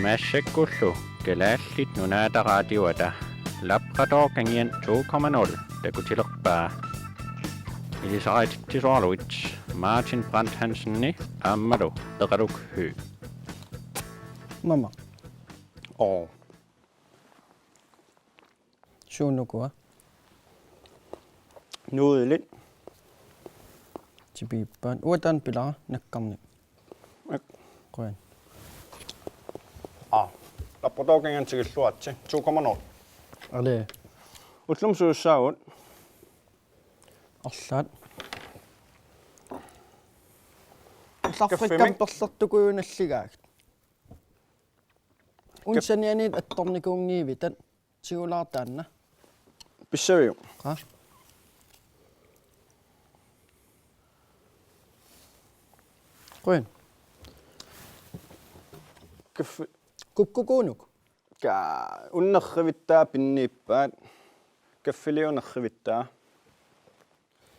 Massekullu galaallit nunaata raadioata Labrador-Kangian 2.0 takutilerpaa ilisaraitittisoarluit Martin Brandt Hansenni ammalu eqalukhy Mamma. oo Suunukua. nuudelit Tipiippaat. Uatan pilaa nakkarni. Qoyan. Labrador-Kangian tikilluatsi 2.0 Ale. ullum suussaavut Arlaat. Sarfrikkam perlertukuunalligaat. Unsanianit attornikuungiivitat sigulaartaanna. pissaviu Qa. Qoyan. kaffi Kukkukuunuk. ka unnerrivittaa pinniippaat kaffiliunerrivittaa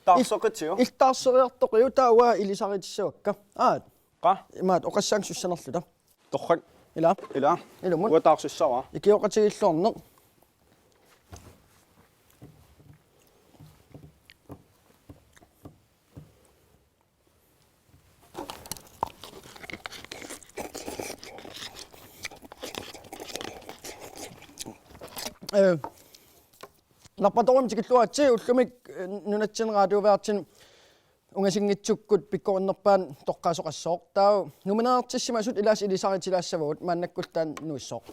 taarsoqitiu Iltaasseriartoqiu taawaa ilisaritssuakka. Aat. qa Imaat oqassaangsussanerluta. torrak Ila. ila Ilumun. uataarsissava Ikioqatigilluarneq. Lapatorum tikilluatsi ullumik nunatsineraadiovertin ungasingitsukkut pikkoornerpaan toqqaasoqassooq taa numinaartissimasut ilaas ilisaritilaassavuut maannakkultaan nuissooq.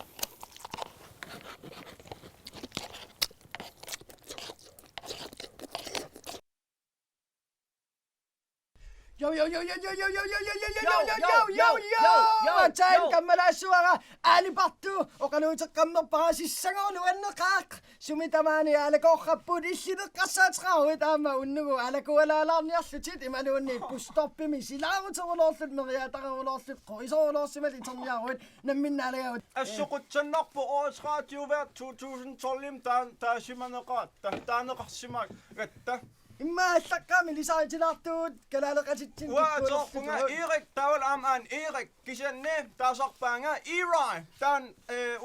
Atsain kammalaassuara aalipartu oqaluuteqqammerparasissangorlu anneqaaq sumitamaani alakoorrappuut illiliqqassaateqaruit aama unnugu alakualaalaarniarlutit imaluunni pustoppimi silaaruteruloorlut meriaatareruloorlut qoisoruloorsimal iterniaruit namminnaalaгаут ассоқутсаннарпу оосраатиувеат 2012 таасиманеқаат таанеқарсимаак гатта иммааллаққаами лисаритилаартуут калаалеқатитсин уаатоорпунга ирик таавал аамаан ирик кисианне таасарпаанга ирай таан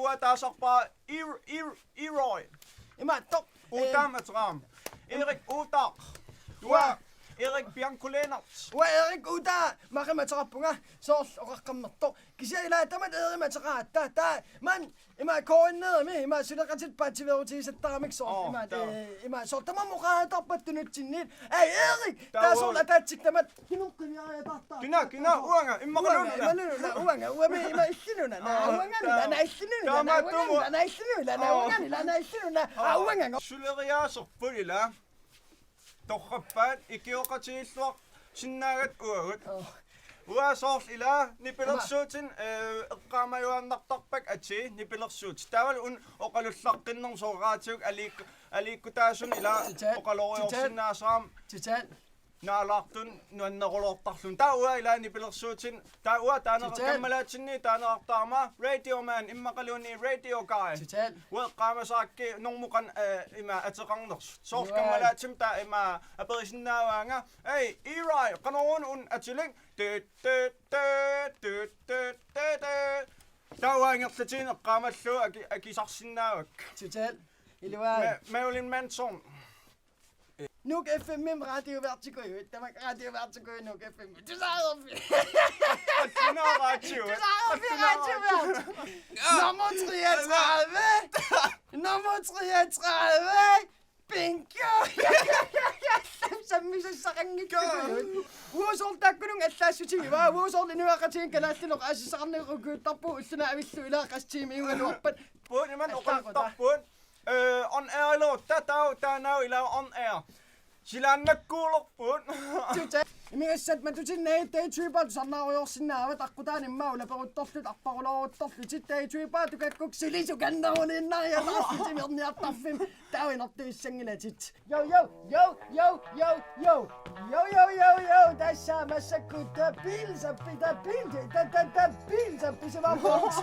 уатаасарпаа ирой има тоқ утааматераам ирик утаа уа Erik Biancolenert. Wa Erik uta maqimaterappunga soorl oqaqqammertoq kisialaa tamat erimateraat ta man ima koinnerimi ima suleqatit paativerutigisattaramik soorl ima soorl tamammuqaatarpattunutsinniit ai Erik ta soorl ataatsik tamat kinuqqiniariatartaa Kina uanga immaqalunna uanga uami ima illinuna na uangani na illinuna na illinuna na uangani na illinuna uanga suleriaaserpulila torrappaat ikioqatigilluaq sinnaagat uagut uasoorl ila nipilersuutin eqqaamajuannartarpak ati nipilersuut taaval un oqalullaqqinnersoraatiuk aliikkutaasun ila oqaloriorsinnaasaraam titan naalaartun nuannerulortarlun taa ua ila nipilersuutin taa ua taaneqammalaatsinni taaneqartaama radio man immaqaluunni radio guy titan weqqaamasaakki normuqan ima ateqarners soorkammalaatim taa ima aperisinnaavaanga ei irai qanorun un atiling tauaangerlatiin eqqaamallu akisarsinnaavak titan ilua Marilyn Manson Nuk FM radio vertigoju, tämä radio vertigoju Nuk FM. Du sagde vi. radio. Nummer 33. Nummer 33. Bingo. Sammi sarangit. Uusol takkunung allaassuti va uusol inuaqatiin kalaalliloq aasisarnirukuuttarpu ulluna avillu ilaaqastiimi iugaluarpat. Puuniman oqaltarpuun on air lo tatau ila on air. Silaannakkuulerpuun. Imigassat matusinnaat daytripat sarnaariorsinnaavat aqqutaani immaula peruttorlut arparuloruttorlut daytripat tukakkuksilisu kannaruninnariataarlutimirniartarfim tauinertuissangilatit yo tässä massakku tabilsappi sivarport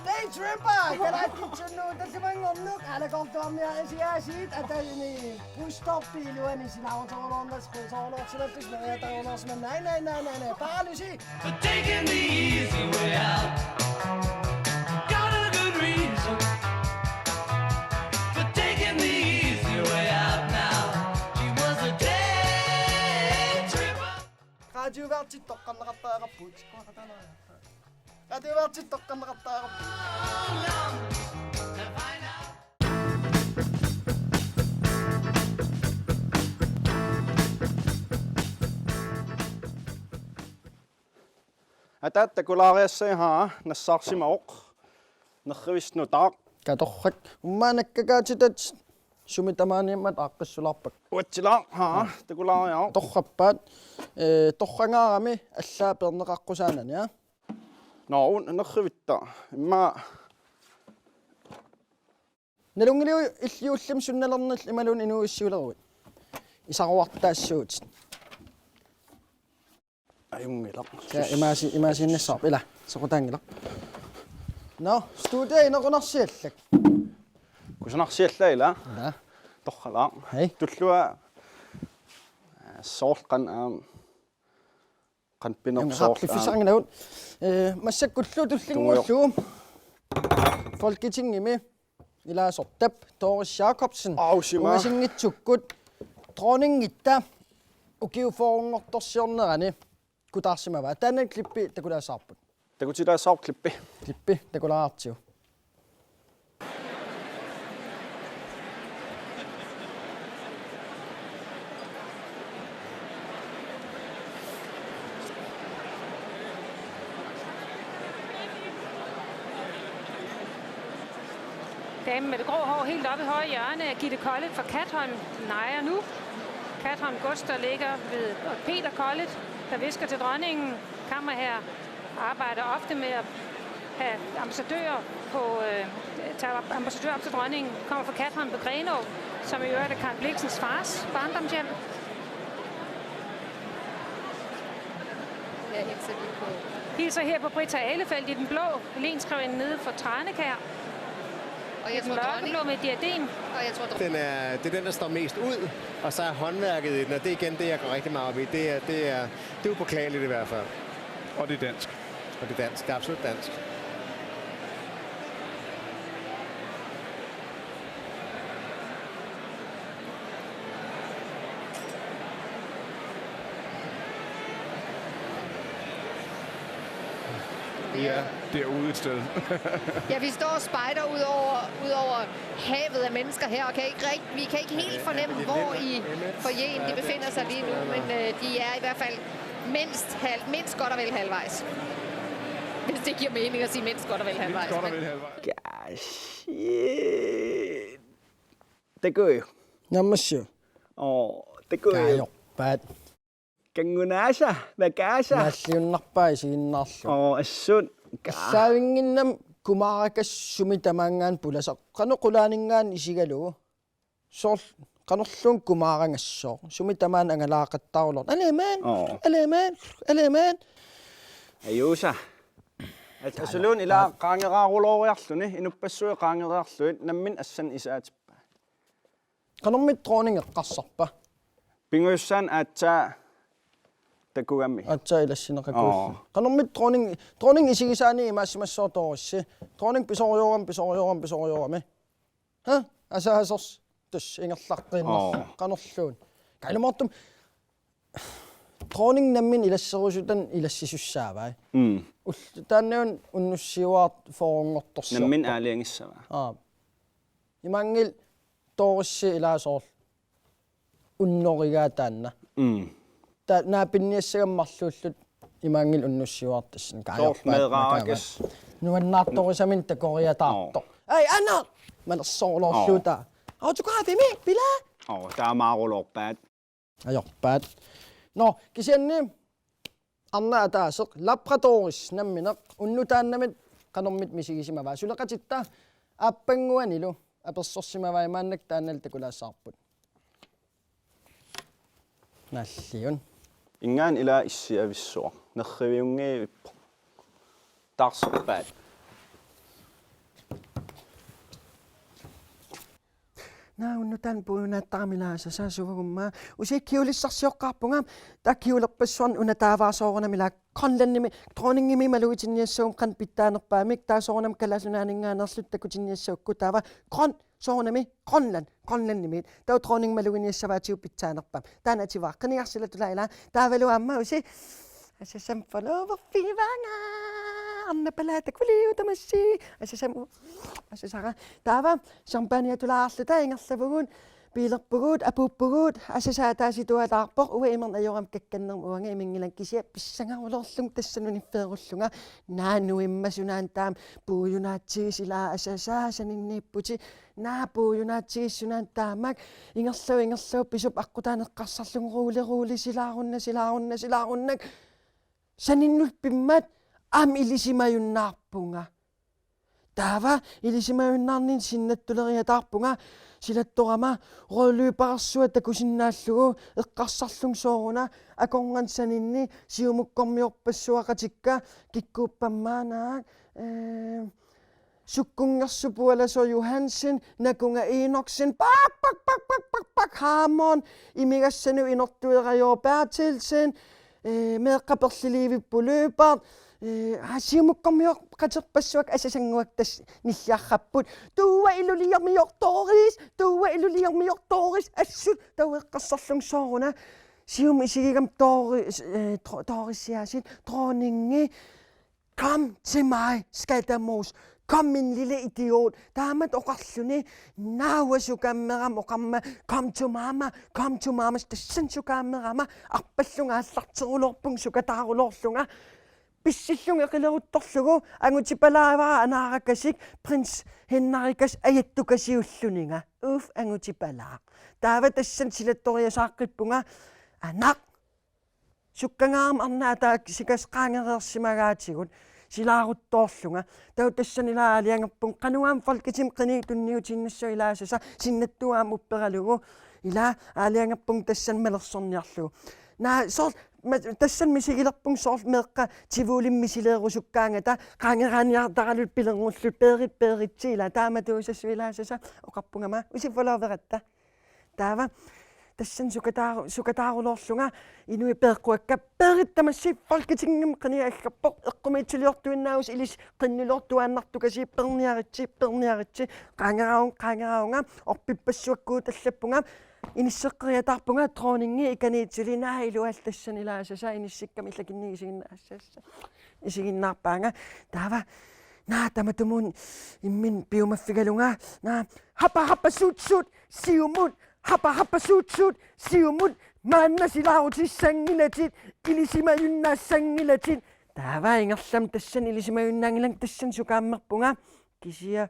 daytripat kalaatitsunnuuta simangornuq alakortuarnia asiaasiit ataini pustoppiiluani sinaarutorulornas quusorulorsimappis meriataru Nej. Paralysi. For taking the easy way out. puutsikkoa katanoja. Täytyy vaan sit tokkanna kattaa. Atatta kulaariassa ihan nassarsimaoq. Nerrivisnutaaq. Katorrak. Ummaanakkakaatitat sumitamaaniammat aaqqissularpak. Uatsilaaq haa takulaariao. Torrappaat torrangaarami allaa perneqaqqusaanani ha. No, nerrivitta. Imma Nalungiliu illiullam sunnalernill imalun inuissiulerut. Isaruartaassuut. ajungila. Imasiinnissaarp ila soqutaangila. No, studio inequnarsiallak. Kusanarsiallaila. Ja. Torrala. Hei. Tullua soorqan qanpinerp soorq. Fisarnginaut. Massakkullu tullingullu. Folketingimi ila sortap Doris Jacobsen. Ausima. Ungasingitsukkut dronningitta ukiufoorngortorsiornerani kutaarsimava. Tanna klippi takulasaarput. Takutila saarklippi. Klippi takulaartiu. Damen med det grå hår helt oppe i høje hjørne er Gitte Kollet fra Katholm nejer nu. Katholm Gods, der ligger ved Peter Kollet, der visker til dronningen. Kammerherre arbejder ofte med at have ambassadører tage ambassadør op til dronningen. Kommer fra Katholm på Grenå, som i øvrigt er Karen Bliksens fars barndomshjem. Jeg hilser lige på. Hilser her på Britta Ahlefeldt i den blå lenskrivende nede for Tranekær. Og jeg Den tror, mørkeblå med diadem. Og jeg tror, Det er den, der står mest ud, og så er håndværket i den, og det er igen det, jeg går rigtig meget op i. Det er upåklageligt i hvert fald. Og det er dansk. Og det er dansk. Det er absolut dansk. Ja, derude et sted. ja, vi står og spejder ud over havet af mennesker her, og vi kan ikke helt fornemme, hvor i foyeren de befinder sig lige nu, men de er i hvert fald mindst godt og vel halvvejs. Hvis det giver mening at sige mindst godt og vel halvvejs. Godt og vel halvvejs. Shit. Det går jo. Namassu. Det går jo. Kajorpaat. Kangunasa, bagasa. Nalliunnarpaa isiginnarlu. Assun. Assaavinginnam kumaarakassumitamangaan pulasoq qanuqulaaningaan isigalu. Soor qanorluun kumaarangassoo. Sumitamaan angalaaqattaarulor. Alemaan. Ayusa. Asulun ila qaangeraaruloriarluni inuppassuи qaangeriarluit nammin assan isaatippa. Qanormit dronningeqqarsarpa. Pinguussan aatsa takugammi. Atsa ilassineqakuullu. Qanormit dronning isigisaani imaassimassoortorissi. Dronning pisoriorami. Ha? Asaasors tus ingerlarqiinnerlu. Qanorluun. Kailumortum dronning nammin ilasserusutan ilassisussaavai. Taannaun unnussiuaart foorungortorsiorpa. Nammin aaliangissava. Imangil torissi ilaasoor unnorigaa taanna. Naapinniassagammarluullut imangil unnussiuartassin Meeraakas. Nuannaartorisamin takoriataartor. Ai anna! Malersoorlorluuta. Autografi mi bila. Taamaarulorpaat. Ajorpaat. No, kisianni arna ataaseq labratoris nammineq unnutaannamit qanormit misigisimavaa suleqatitta aappanguanilu apersorsimavaa maannak taannal takulaassarput. Nalliun. Ingaan ila issiavissuaq. Nerriviungiivippo. Tarsorpaat. Unnutaan puunaattaramilaasa saasuvagummaa usikkiulissarsioqqaarpungaam takkiulerpassuarn unataavaasoorunamila qonlannimi droningimi maluitinniassuum qan pittaanerpaamik taasoorunam kalasunaaninngaanerlut takutinniassuukku taava qon soorunami qonlannimit tau droning maluiniassavaatiu pittaanerpaam taanativaaq qiniarsilatulaila taavaluamma usi Asasam follow fivanga. Anna palata kuliutamasi. Asasara. Tava champagne tulaarluta ingerlavugun. Piilerpugut apuppugut asasataasituataarpoq uwa imern ajoram kakkannermuanga imingilan kisia pissangarulorlung tassanuni feerullunga naannu immasunaan taam puuyunaatsigisilaa asasaasaninniipputi naa puuyunaatsigissunaan taamak ingerlaw pisup aqutaaneqqarsarlunguruuleruuli silaarunnak saninnulpimmat am ilisimayunnaarpunga taava ilisimayunnaarnin sinnattuleriataarpunga silattorama roolyyparssua takusinnaallugu eqqarsarlung sooruna akorngansaninni siumukkormiorpassuaqatikka kikkuuppammaanaak sukkungersupualaso Johansen nakunga Enoksen pak Hamon imigassanu inortuerajoo Bertelsen meeqqaperliliivippu Løbert siumukkormiorqaterpassuak asasanguaktas nilliarrapput tuua iluliarmiortoris assut taueqqarsarlung sooruna sium isigigam torisiaasit dronningi kom til mig skatamos kom min lille idiot taamat oqarluni naawasukammeram oqamma kom to mama tassansukaammerama arpallunga allarterulorpung sukataarulorlunga pissillunga qileruttorlugu angutipalaavara anaarakasik prins Henrikas ajattukasiulluninga angutipalaa taava tassan silattoriasaaqqippunga anak sukkangaaram arnaata sikasqaangereersimagaatigut silaaruttoorlunga tau tassanilaa aliangerpung qanuaam falkitim qiniitunniutinnasso ilaasasa sinnattuaam upperalugu ila aliangerpung tassan malersorniarlugu naa sort tassan misigilerpung soort meeqqa tivuulimmisileerusukkaangata qaangeraaniartaralut pilerngullut peeritsiila taamatuusassuilaasasa oqarpungama usivolaaveratta taava tassan sukataarulorlunga inui peeqquakka peerittamassi folketingim qiniaaggarpoq eqqumiitsiliortuinnaus ilis qinnulortuaannartukasi perniaritsi qaangeraunga orpippassuakkuut allappunga inisseqqeriataarpunga dronningi ikaniitsulinaa ilual tassanilaasasa inissikkam illakinni isiginnaarpaanga taava naa tamatumun immin piumaffigalunga naa hapa suut siumut hapa suut siumut maannasilaarutissanginatit ilisimayunnaassanginatit taava ingerlam tassan ilisimayunnaangilang tassan sukaammerpunga kisia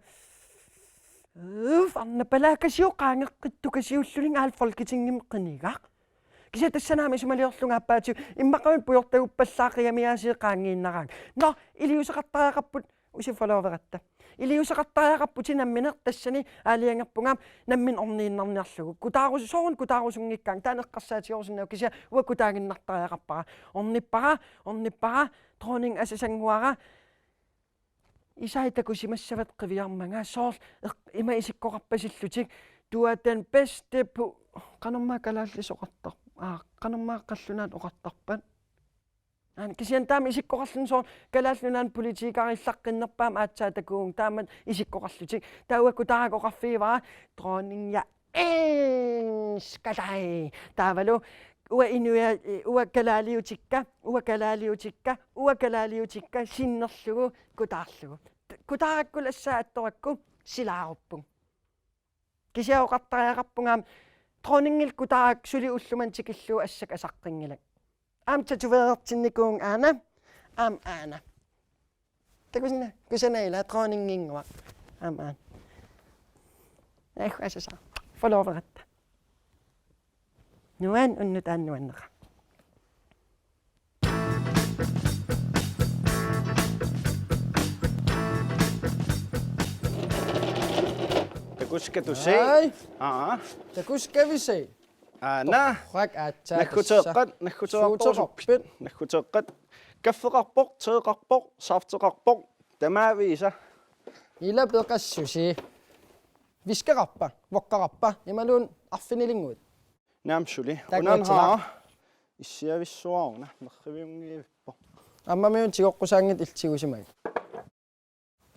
annapalaakasiu qaangeqqittukasiulluling aal folketingim qinigaq kisia tassanaami sumaliorlungaappaati immaqamun pujortaguppallaaqiamiaasi qaangiinnaraang no iliuseqartariaqapput usiffoloweratta iliuseqartariaqapputi nammineq tassani aaliangerpungaam nammin orniinnarniarlugu kutaarusunngikkaang taaneqqarsaatiorsunnau kisia uwa kutaaginnartariaqappara ornippara dronning asasanguara isaitakusimassavat qiviarmanga soor ima isikkoqarpasillutik tuatan beste pu qanermaa kalaallisoqartar qanermaa qallunaat oqartarpat kisian taam isikkoqarlun soor kalaallunaat politiikaarillaqqinnerpaam aatsaatakuung taamat isikkoqarlutik tauakku taaqoqarfiivara dronning ja skalai taavalu uwa kalaaliutikka sinnerlugu kutaarlugu kutaarakkulassaattorakku silaaruppung kisiaoqartariaqarpungaam droningil kutaarak suli ulluman tikilluu assak asaqqingilak aamtatuveertinikuung aana takusina kusanaila droninginguaq aan asasa folloveretta nuan unnut aannuanneqa takuskatusi takuskavisi ana nakkuteeqqat kaffeqarpoq teeqarpoq saafteqarpoq tamaavisa ila peqassusi viskeqarpa voqqaqarpa imaluun arfinilinguut naamsuli unanhaa issiavissuaruna nerriviungiivippo аммамиун тигоққусаангит иллтигусимаг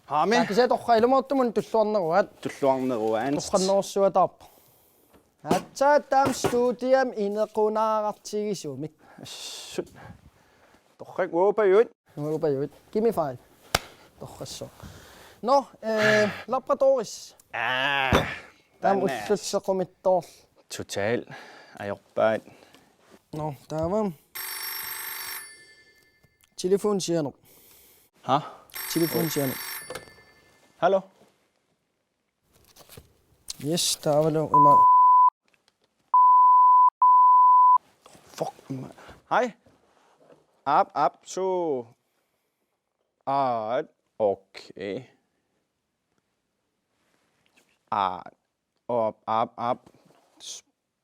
хаами кися торхайлумортумун туллуарнеруат туллуарнеруаанс тоққаннерусуатаарп атсааттаам студиам инеқунаарартигисумик ассут Torrik uupajut. Uupajut. Giv mig fejl. Torrasso. Nå, Labradoris. Der er udslutsaqummittor. Total. Ajorpaat. Nå, der var. Telefon siger nu. Ha? Telefon siger nu. Hallo? Yes, der var det i morgen. Fuck, man. Hej. Op, så. Okay. Op.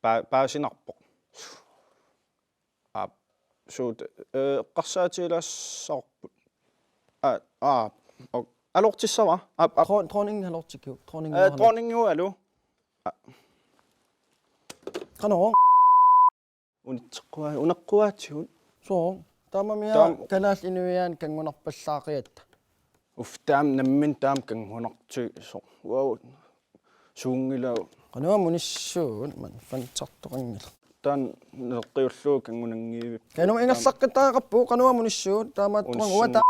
Bare sin op. Op. Så, qassaatila sorp. Alortissa va? Dronningen har lov til at købe. Dronningen jo, allo. Kan du Unaqquaatun. Så, der må mere kanal inuian kan man oppassaqiyat. Uftaam nammin taam kanghunartu so. Wow. Suungila. Qanu munissuun man fantartoqangil. Tan neqqiullu kangunangiivip. Kanu ingassaqqittaaqappu qanu munissuun taama tuanguwa ta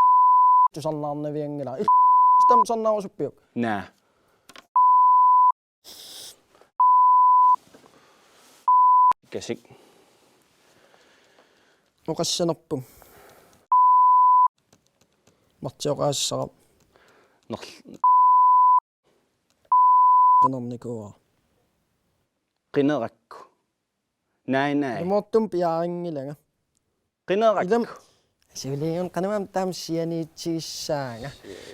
tusarnaarnaviangila. Istam sarnaarusuppiuk. Naa. Kasik. Uqassanerpum. Martioqaassarap. Qenernikua. Qinerakku. Nej. Imortum piaringilanga. Qinerakku. Siuliun qanuam tamsianiitigissaanga.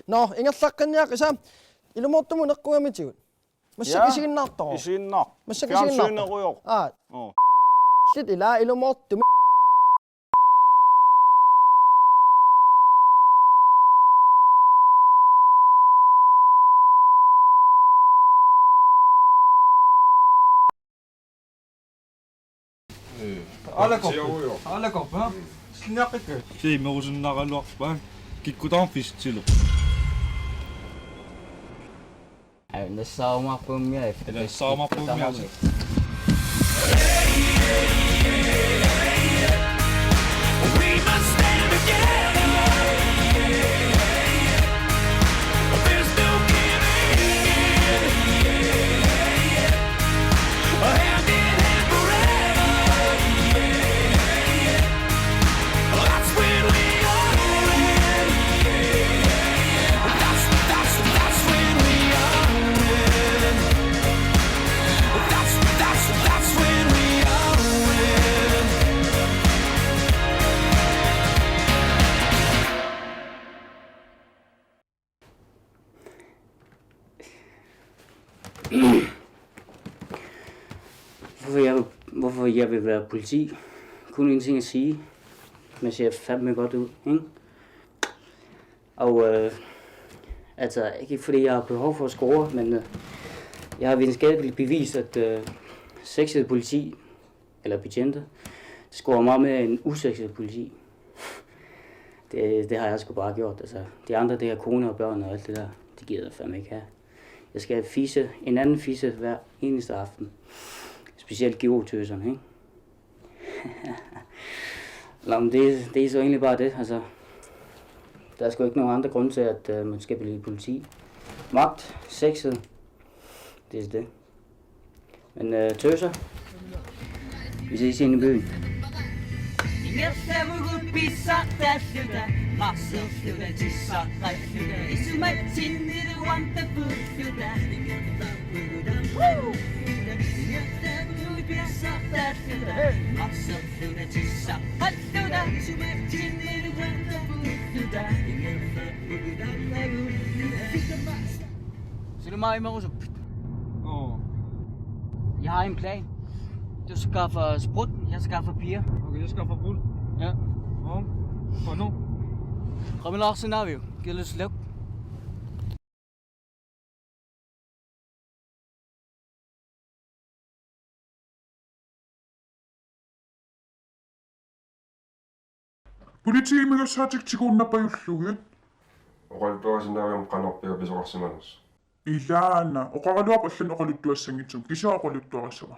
No, ingerlaqqinniaqisa. Ilumortum uneqquamitigut. Massakisiginnaartoru. Isiinnaar. Massakisiginnaartoru. Sit ila ilumortum. Алакорпа. Снеқикка. Симерусуннаралуарпаа. Киккутаам фистилу. Nassaumarpumia efter. Nassaumarpumia. Hvorfor jeg vil være politi. Kun en ting at sige. Man ser fandme godt ud, ikke? Og altså, ikke fordi jeg har behov for at score, men jeg har videnskabeligt bevist, at sexet politi, eller betjente, scorer meget mere end usexet politi. Det har jeg sgu bare gjort. Altså, de andre, det er kone og børn og alt det der, det gider jeg fandme ikke have. Jeg skal fisse en anden fisse hver eneste aften. Specielt geotøserne, ikke? Nå, men det er så egentlig bare det, altså. Der er sgu ikke nogen andre grund til, at man skal blive politi. Magt, sexet, det er det. Men tøser, vi ses inde i byen. Så det er meget imod så. Jeg har en plan. Du skaffer sprut, jeg skaffer piger. Okay, jeg skaffer brud. Ja. For nu. Rammelach scenario. Giv lidt slip. Politiimiga saatiktigunnappajullugiat oqaluttuasinnaarium qanorpiga pisoqarsimanus ilaana oqaraluap allan oqaluttuassangitsum kisa oqaluttuarissava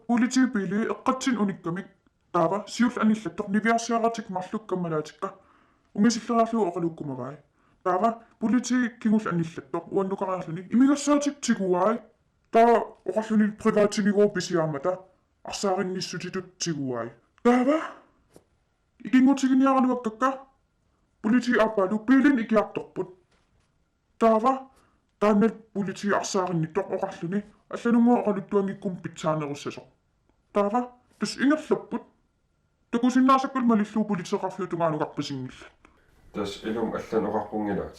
politi pili eqqatsin unikkamik Taava siul anillattoq niviarsiaratik marlukkammalaatikka. Ungisilleraarlugu oqalukkumavai. Taava politi kingul anillattoq uannukaraarluni imigassaatik tiguai. Taa oqalluni privaatimigoopisiaamata arsaarinniссутитут tiguai. Taava ikingutigiниaraluakkakka politi aappaalu piilin ikiartorput. Taava taanal politi arsaarinniттоq oqalluni алланунгоо oqaluttuangikkum pitsaanerussasoq. Taava tus ingerlapput takusinnaasakкул малиллуу политеқарфиутунгааnuqarpasingillat. Tas ilum allan oqarpungilaat.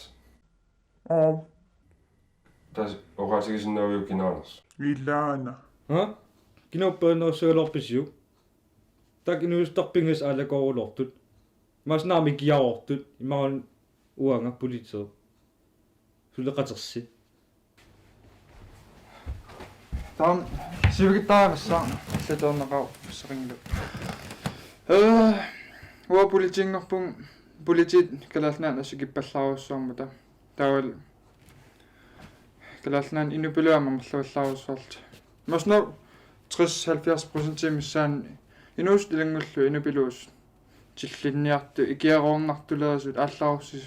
Tas oqaatigisinnaviu kinaanas. Ilaana. Ha? Kinoppenersuulorpisiu. Tak inuustarpingas alakorulortut. Masnaami kiaortut imaun uanga politeo. Suleqatersi. Tam sivigitaarissa setornaqau seringilu. Uа политингорпун политит калаалнаан асукиппаллаарусsuarmuta. Таавал калаалнаан инупилуаммерлуаллаарусsuarlt. Масна 60-70% миссаан инуус илангуллу инупилуус тиллинниарту икиароорнартулерасут ааллаарусsis.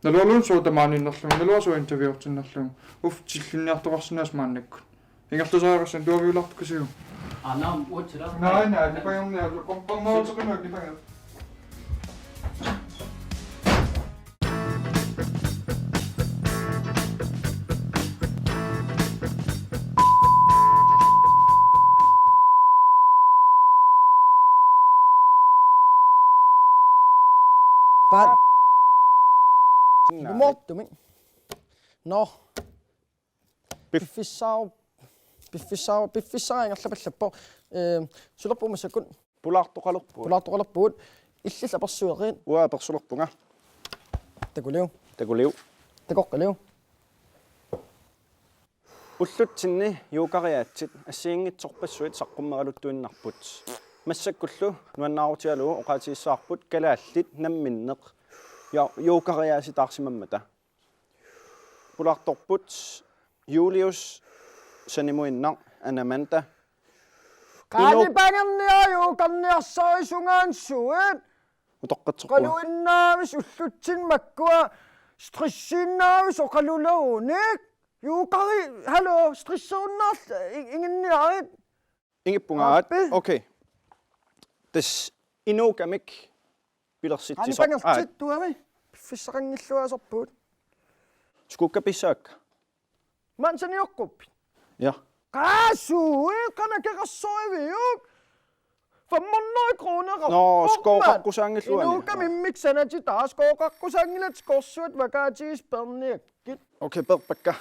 Налуалун суутамааниннерлугу налуасу интервьюортиннерлугу уф тиллинниартоқарсинаас мааннаккут. Ингерлусаарассан туавиулартукасигу. Naam, utsila. Nej, det var jo nærmere. Kom noget, så kan du ikke bare. Bạn Một mình No Biffisau ingallapallappo sulerpuumassakun pulaartoqalerpuut illalapersueqin uapersulerpunga takuliu takoqqaliu ullutsinni yuukariaatsit assiingitsorpassuit saqqummeraluttuinnarput массаккуллу нуаннаарутиалуу оqaatigissaarput калааллит намминнеq юукариааситаарсимаммата пулаарторпут Julius Sanimuinnar Anamanda qaalipangerniaju qarniarsaisugaansuit utoqqatsoqua qaluinnaavis ullutsin makkua strissinnaavis oqalulaunik yuuqari hallo strissuunnaarl inginniarit ingippungaat okay tas inuukamik pilersitsisoq qaalipangertittuami fissaqangilluasorpuut skukkapissaakka mansaniorquppi ja qaasui qanakeqassoriviuk 500 kroner no skooqaqqusaangilluani inuukamimmiksanaji taaskooqaqqusaangilat korsuat vakaatiis perniakkit okay perpakka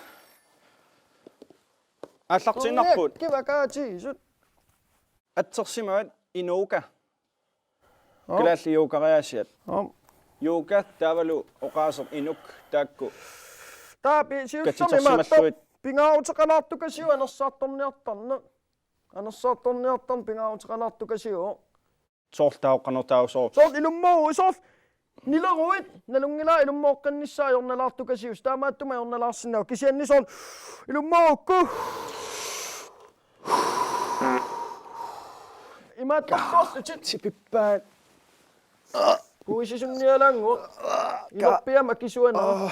аллартиннарпут кивакаатиисут атсерсимаат инуука калаалли юукариасиат юука таавалу оqaasер инук таакку таапи сиуссамимаат пингаутеқалаартукасиу анерсаатторниартарна пингаутеқалаартукасиу соортаоққанертаусоо соорт илуммоо соорт нилеруит налунгила илуммооққанниссаajornalaartukasius таамааттума jornalaarsinnau кисианни соорт илуммоокку имааттарсоортут сипиппаат куисисунниалаангу илорпиама кисуана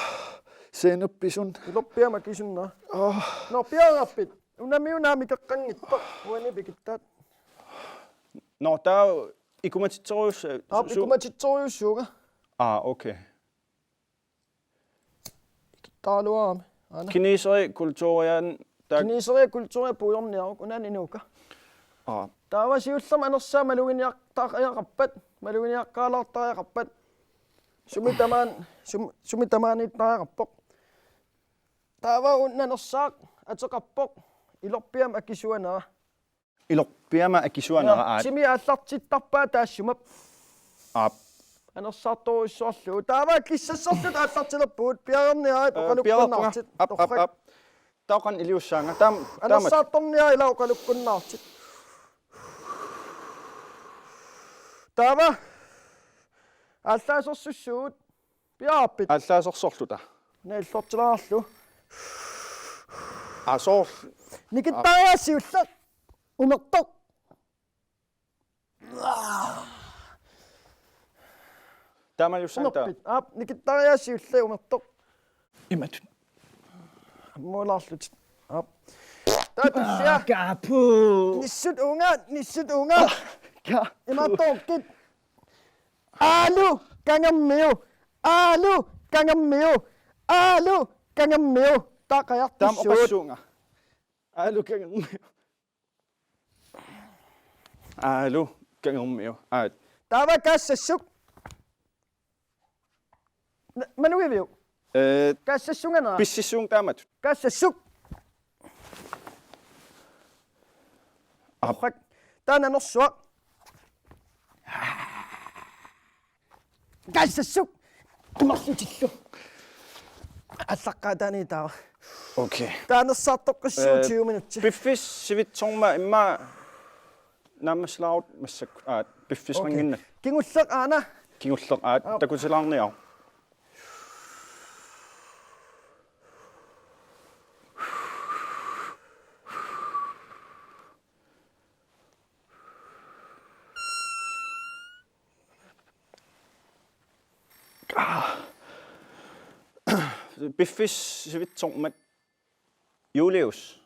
сенупписун илорпиама кисунна но пиараппит унамиунаами кеққангитто уани пикиттаат но таа икуматитсориус икуматитсориуссууга окей таалуаами кинисери культуриан кинисери культури пуйорниарук унанинуука таава сиуллерма анерсаа малугиниартаақаяқарпат малугиниаққаалаартариақарпат сумитамааниттариақарпоқ таава уннанерсаақ атеқарпоқ илорпиама акисуанаа илорпиама акисуанера сими ааллартиттарпаа таассумап анерсаарторуиссуарлуу таава киссассарлут ааллартилерпуут пиарерниаат оқалуккуннаартит таоқан илиуссаанга таам анерсаарторниаа ила оқалуккуннаартит таава ааллаасерсуссуут пиараппит ааллаасерсорлута наиллортилаарлу асоор никиттаариассиулла умертоқ Tämä just sen tää. Up, nikittaa sylle umatto. Imet. Mulla aslut. Up. Tää Kapu. Nissut unga. Imatokit. Alu, kangammiu. Alu, kangammiu. Takaya Tam tissut. okasunga. Alu kangammiu. Tava kassasuk. Manuiviu. Kassasungana. Pissisung tamat. Kassasuk. Ahak. Tana nossua. Kassasuk. Tumassutillu. Allaqaatani taawa. Okay. Tana saattoqqassuu 20 minuutsi. Biffis sivitsorma imma nammaslaut massak biffis ringinna. Kingullaq aana. Kingulleq takusilaarniar. Biffis sivitsormat Julius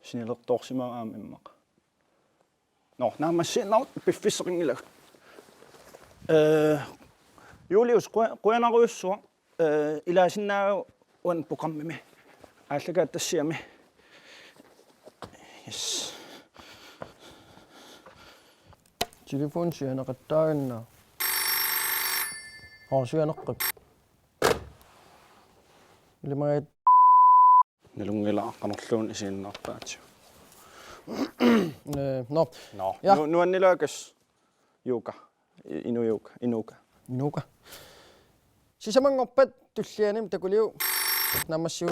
Sinilertorsimaam immaq. No, nammassinnaut biffis ringila. Julius qoyanaruussua ilaasinnaau wan programmimi. Ааллагааттассиами. Yes. Telefon syönaqattaaganna. Syönaqqak. Limaat Nalungilaaqqanerluun isiinnaarpaatsu. No. Ja. Nuannilaakas Juuka. Inuka. Sisamangorpat tullianim takuliu. Nammassiu.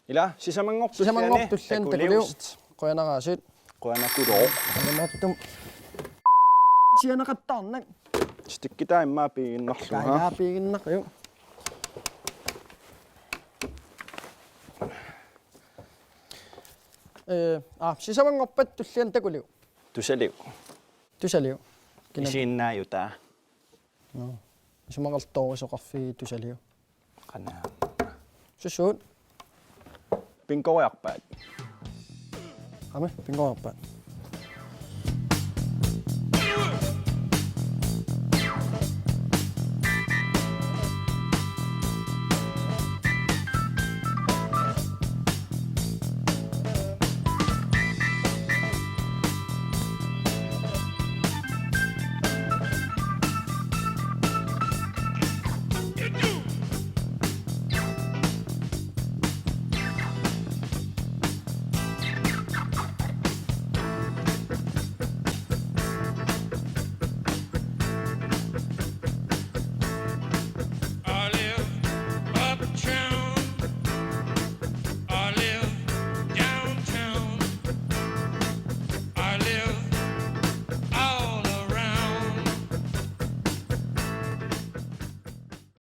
Ila sisamangor tullian takuliu. Qoyanaraasit. Qoyanakuloo. Namattum. Syönaqattarnak. Stikkitaa immaa piinnarlu ha. Kaigaa piinnaq. Sisamangorpat tullian takuliu. Tusaliu. Isiinnaayutaa. No. Sisamaqartoorisoqarfigi tusaliu. Qanaa. Sussuut. Pinkoiarpaat. Ame, pinkoiarpaat.